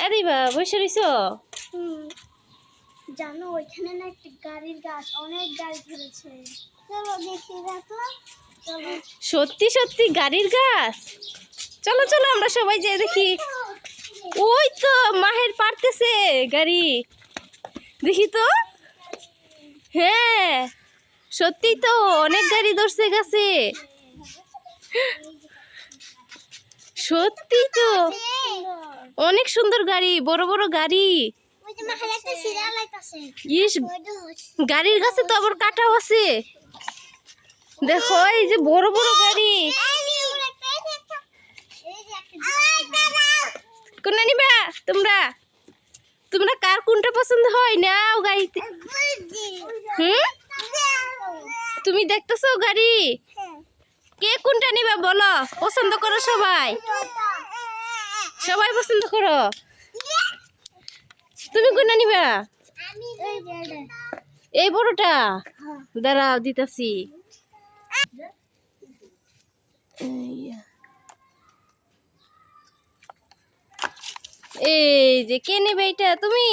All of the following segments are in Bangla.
আরে বা বসে রইছো? জানো ওইখানে না একটা গাড়ির গাছ, অনেক গাড়ি ধরেছে। চলো দেখি, দেখো। চলো। সত্যি সত্যি গাড়ির গাছ? চলো চলো আমরা সবাই যাই দেখি। ওই তো মাহের পারতেছে গাড়ি, দেখি তো। হ্যাঁ সত্যি তো অনেক গাড়ি ধরছে গাছে। সত্যি তো অনেক সুন্দর গাড়ি, বড় বড় গাড়ি। ওই যে মাথায় একটা সিরিয়াল লাইতাছে। ইস, গাড়ির গাছে তো আবার কাটাও আছে। দেখো এই যে বড় বড় গাড়ি। কোনটা নিবা তোমরা? তোমরা কার কোনটা পছন্দ হয় নাও গাড়িতে। তুমি দেখতেছো গাড়ি, কে কোনটা নিবা বলো? পছন্দ করো সবাই, সবাই পছন্দ করো। তুমি কোনটা নিবা? এই বড়টা? দাঁড়াও দিতাছি। এই যে কে নেবে এটা? তুমি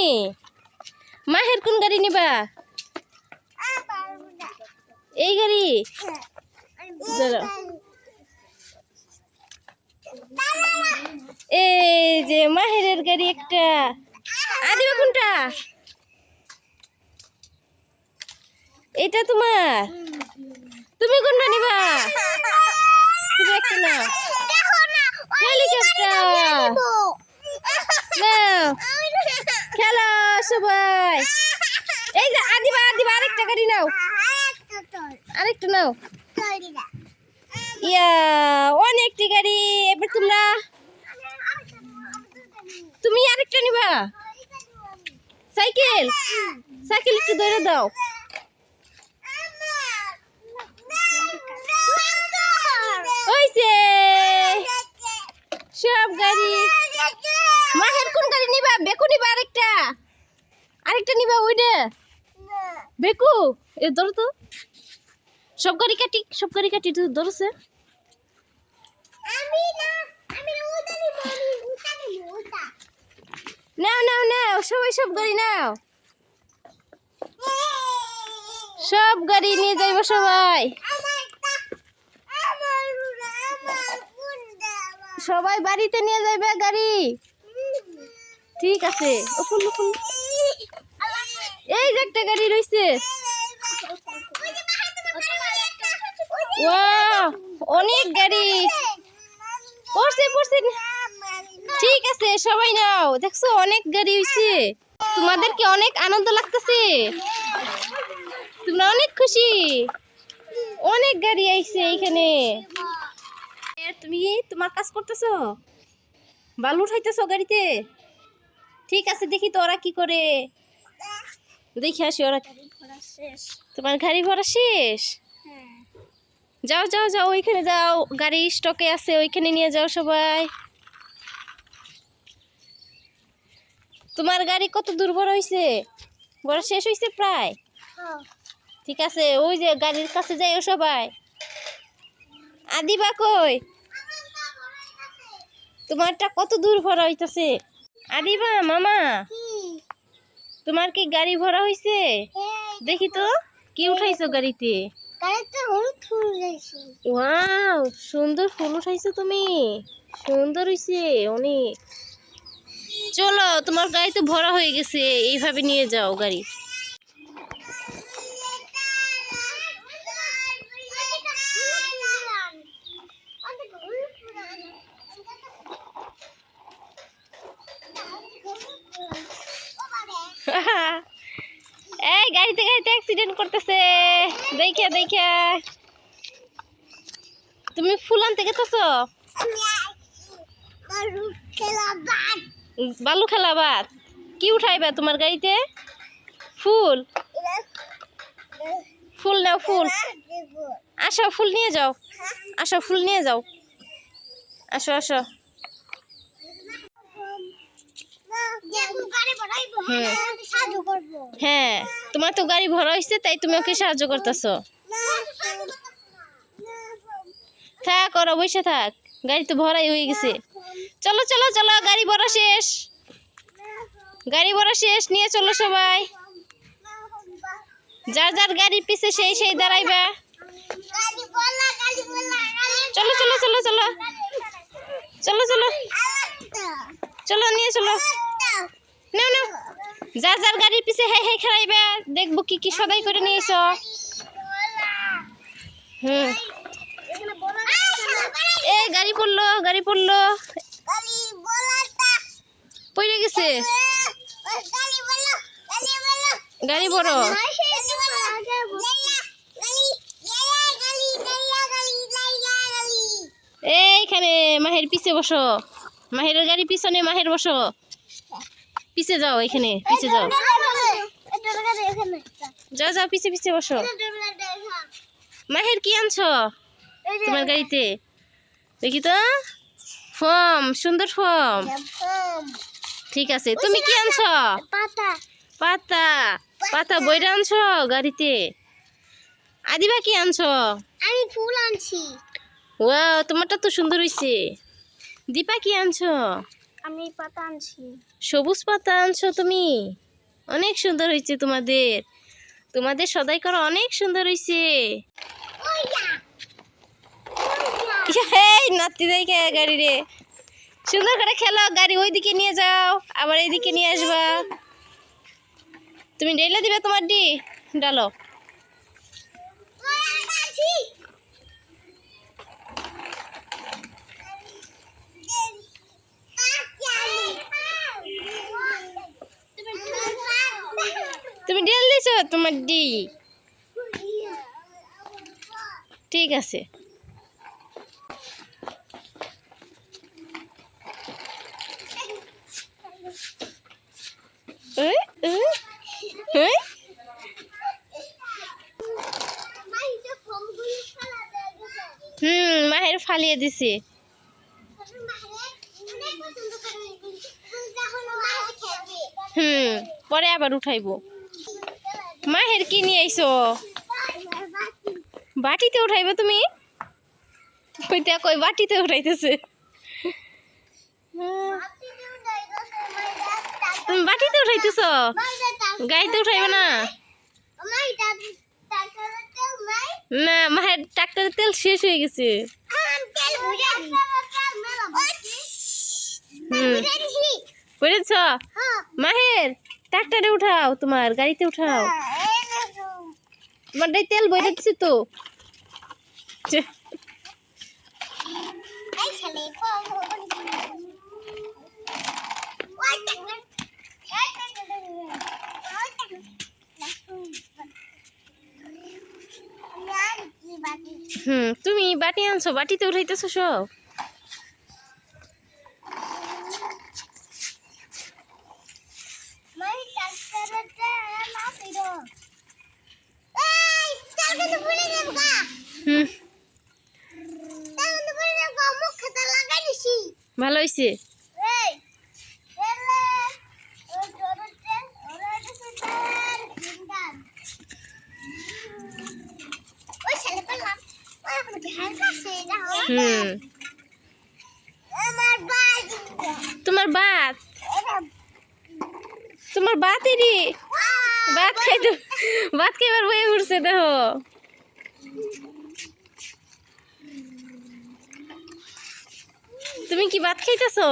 মাহের কোন গাড়ি নিবা? এই গাড়ি? দাঁড়াও। এই যে মাহেরের গাড়ি একটা। আদিবা কোনটা? এটা তোমার? তুমি কোনটা নিবা? তুমি একটা নাও। হেলিকপ্টার নাও, খেলো সবাই। এই যে আদিবা আদিবা আরেকটা গাড়ি নাও, আরেকটা নাও। ইয়া অনেকটি গাড়ি। এবার তোমরা, তুমি আরেকটা নিবা? সাইকেল? সাইকেল একটু ধরে দাও। হইছে সব গাড়ি। মাহের কোন গাড়ি নিবা? বেকু নিবা? আরেকটা, আরেকটা নিবা? ওইটা বেকু? এ ধরো তো, সব গাড়ি কাটি, সব গাড়ি কাটি ধরছে। নাও নাও নাও সবাই, সব গাড়ি নাও, সব গাড়ি নিয়ে যাইবো সবাই। সবাই বাড়িতে নিয়ে যাইবে গাড়ি। ঠিক আছে। এই যে একটা গাড়ি রয়েছে। অনেক গাড়ি পড়ছে পড়ছে। ঠিক আছে সবাই নাও। দেখছো অনেক গাড়ি হয়েছে। তোমাদেরকে অনেক আনন্দ লাগতেছে? তোমরা অনেক খুশি? অনেক গাড়ি আইছে এইখানে। তুমি তোমার কাজ করতেছো? বালু উঠাইতেছো গাড়িতে? ঠিক আছে দেখি তো ওরা কি করে, দেখি আসি ওরা। তোমার গাড়ি ভরা শেষ? যাও যাও যাও ওইখানে যাও, গাড়ি স্টকে আছে, ওইখানে নিয়ে যাও সবাই। তোমার গাড়ি কত দূর ভরা হয়েছে? ভরা শেষ হয়েছে প্রায়? ঠিক আছে ওই যে গাড়ির কাছে যাইও সবাই। আদিবা কই? তোমারটা কত দূর ভরা হইতাছে? আদিবা মামা, তোমার কি গাড়ি ভরা হয়েছে? দেখি তো কি উঠাইছো গাড়িতে? ওয়াও সুন্দর ফুল উঠাইছো তুমি, সুন্দর হইছে অনেক। চলো তোমার গাড়ি তো ভরা হয়ে গেছে, এইভাবে নিয়ে যাও গাড়ি। এই গাড়িতে গাড়িতে অ্যাক্সিডেন্ট করতেছে, দেখে দেখে। তুমি ফুল আনতে গেতেছো? বালু খেলাবার? কি উঠাইবা তোমার গাড়িতে? ফুল? ফুল নাও, ফুল আসো, ফুল নিয়ে যাও, আসো ফুল নিয়ে যাও, আসো আসো। হ্যাঁ তোমার তো গাড়ি ভরা হয়েছে, তাই তুমি ওকে সাহায্য করতেছো। থাক ওরা বসে থাক, গাড়ি তো ভরাই হয়ে গেছে। চলো চলো চলো গাড়ি ভরা শেষ। গাড়ি ভরা শেষ, নিয়ে চলো সবাই। যার যার গাড়ির পিছে সেই সেই দাঁড়াইবা। চলো চলো চলো চলো চলো চলো চলো, নিয়ে চলো। নাও নাও, যার যার গাড়ির পিছে হে হে খেলাইবা। দেখবো কি কি সদাই করে নিয়েছ। হুম, এ গাড়ি পড়লো, গাড়ি পড়লো, পড়ে গেছে। গাড়ি বড়। এইখানে মাহের পিছে বসো, মাহের গাড়ি পিছনে, মাহের বসো। পিছে যাও, এখানে পিছে যাও, যাও যাও, পিছে পিছে বসো। মাহের কি আনছো তোমার গাড়িতে? দেখি তো, ফর্ম, সুন্দর ফর্ম। ঠিক আছে, তুমি কি আনছো? পাতা। পাতা বইটা আনছো গাড়িতে? আদিবা কি আনছো? আমি ফুল আনছি। ওয়াও, তোমারটা তো সুন্দর হইছে। দীপা কি আনছো? আমি পাতা আনছি। সবুজ পাতা আনছো তুমি? অনেক সুন্দর হয়েছে তোমাদের, তোমাদের সদাই করা অনেক সুন্দর হয়েছে। এই নাতি দেখে গাড়ি রে, সুন্দর করে খেলো। গাড়ি ওইদিকে নিয়ে যাও, আবার এইদিকে নিয়ে আসবা। তুমি ডেলে দিবে তোমার ডি, ডালো। তুমি ডেল দিছো তোমার ডি, ঠিক আছে। মাহের ফালিয়ে দিছে। পরে আবার উঠাইবো। মাহের কি নিয়ে আইছো? বাটিতে উঠাইবো তুমি? কইতে কই বাটিতে উঠাইতেছে। তুমি বাটিতে উঠাইতেছ, গাড়িতে উঠাইবে না? না, মায়ের ট্রাক্টরের তেল শেষ হয়ে গেছে। বুঝেছ? মাহের ট্রাক্টরে উঠাও, তোমার গাড়িতে উঠাও। তোমার তেল বইরে দিচ্ছি তো। তুমি বাটি আনছো, বাটিতে উঠাইতেছো সব। ভালো হয়েছে। তোমার বাত, তোমার বাতেরই ভাত খাইতে, ভাত খাইবার বয়ে উঠছে দেখো। তুমি কি ভাত খাইতেছো?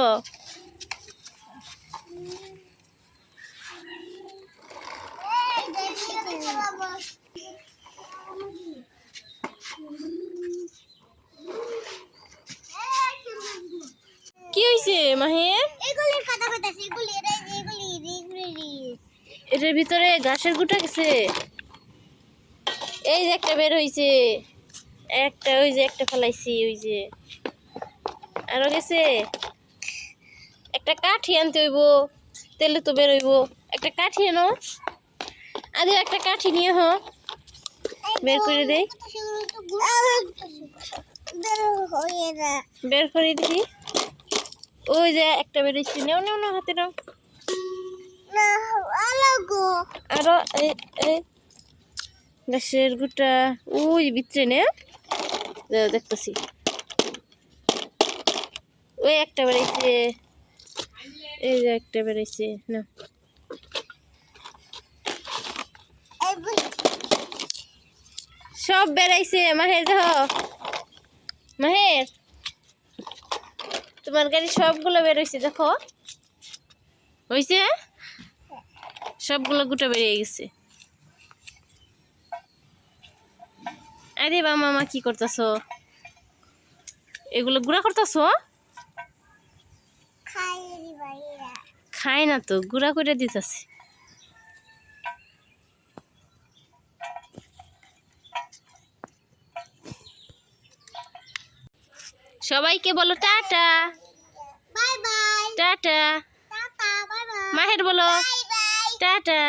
কি হইছে মাহের? এগুলির কথা কইতাছি, এগুলি এটার ভিতরে ঘাসের গুটা গেছে। এই যে একটা বের হইছে, একটা ওই যে একটা ফেলাইছি, ওই যে আরো গেছে। একটা কাঠি আনতে হইব, তেলে তো বের হইব। একটা কাঠি আনো, আজ একটা কাঠি নিয়ে হ, বের করে দেই। বের করে দিই। ওই যে একটা বের হইছে, নেও নেও না, হাতে নাও। আরো গাছের গুটা ওই ভিতরে নে, দেখতেছি। ওই একটা বেড়াইছে, এই যে একটা বেড়াইছে না। সব বেড়াইছে মাহের দেখো মাহের তোমার গাড়ি সবগুলো বেরোইছে দেখো হইছে সবগুলো গুটা বেরিয়ে গেছে আরে বা মামা কি করতেছো এগুলো গুড়া করতেছো খায় না তো গুড়া করে দিতেছে সবাইকে বলো tata bye bye tata tata bye bye Maher বলো বাই বাই টাটা